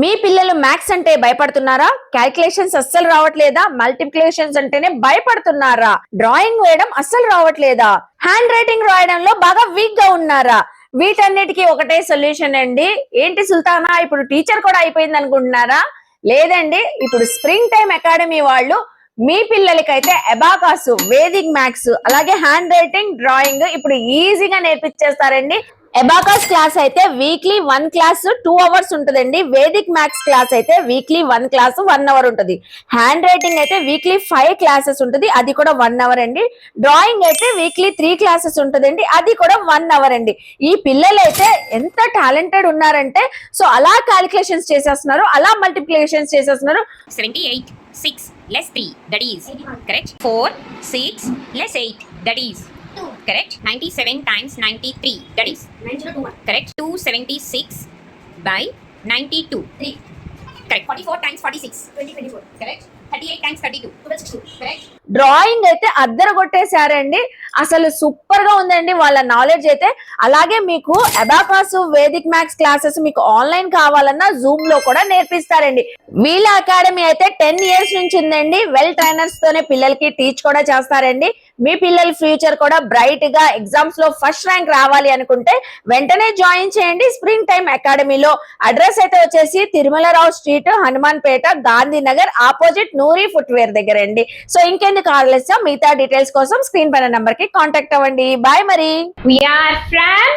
మీ పిల్లలు మ్యాథ్స్ అంటే భయపడుతున్నారా? క్యాల్కులేషన్స్ అస్సలు రావట్లేదా? మల్టిప్లికేషన్స్ అంటేనే భయపడుతున్నారా? డ్రాయింగ్ వేయడం అస్సలు రావట్లేదా? హ్యాండ్ రైటింగ్ రాయడంలో బాగా వీక్ గా ఉన్నారా? వీటన్నిటికీ ఒకటే సొల్యూషన్ అండి. ఏంటి సుల్తానా, ఇప్పుడు టీచర్ కూడా అయిపోయింది అనుకుంటున్నారా? లేదండి, ఇప్పుడు స్ప్రింగ్ టైమ్ అకాడమీ వాళ్ళు మీ పిల్లలకైతే అబాకాస్, వేదిక్ మ్యాథ్స్, అలాగే హ్యాండ్ రైటింగ్, డ్రాయింగ్ ఇప్పుడు ఈజీగా నేర్పించేస్తారండి. అబాకాస్ క్లాస్ అయితే వీక్లీ 1 క్లాస్ 2 అవర్స్ ఉంటుందండి. వేదిక్ మ్యాథ్స్ క్లాస్ అయితే వీక్లీ 1 క్లాస్ 1 అవర్ ఉంటుంది. హ్యాండ్ రైటింగ్ అయితే వీక్లీ 5 క్లాసెస్ ఉంటుంది, అది కూడా 1 అవర్ అండి. డ్రాయింగ్ అయితే వీక్లీ 3 క్లాసెస్ ఉంటుందండి, అది కూడా 1 అవర్ అండి. ఈ పిల్లలు అయితే ఎంత టాలెంటెడ్ ఉన్నారంటే, సో అలా క్యాలిక్యులేషన్స్ చేసేస్తున్నారు, అలా మల్టిప్లికేషన్స్ చేసేస్తున్నారు. 78 6 less 3, that is correct. 4 6 less 8, that is correct. 97 times 93, that is 9021 correct. 276 by 92, 3 correct. 44 times 46, 2024 correct. 38 times 32, 1216 correct. Drawing అయితే అద్దరు కొట్టేశారండి, అసలు సూపర్ గా ఉందండి వాళ్ళ నాలెడ్జ్ అయితే. అలాగే మీకు అబాకాస్, వేదిక్ మ్యాథ్స్ క్లాసెస్ మీకు ఆన్లైన్ కావాలన్నా జూమ్ లో కూడా నేర్పిస్తారండి. వీళ్ళ అకాడమీ అయితే 10 ఇయర్స్ నుంచి ఉందండి. వెల్ ట్రైనర్స్ తోనే పిల్లలకి టీచ్ కూడా చేస్తారండి. మీ పిల్లల ఫ్యూచర్ కూడా బ్రైట్ గా ఎగ్జామ్స్ లో ఫస్ట్ ర్యాంక్ రావాలి అనుకుంటే వెంటనే జాయిన్ చేయండి స్ప్రింగ్ టైమ్ అకాడమీలో. అడ్రస్ అయితే వచ్చేసి తిరుమలరావు స్ట్రీట్, హనుమాన్ పేట, గాంధీనగర్, ఆపోజిట్ నూరి ఫుట్వేర్ దగ్గర అండి. సో ఇంకెందుకు ఆలస్యం, మిగతా డీటెయిల్స్ కోసం స్క్రీన్ పైన నంబర్ కి కాంటాక్ట్ అవ్వండి. బాయ్ మరి. We are from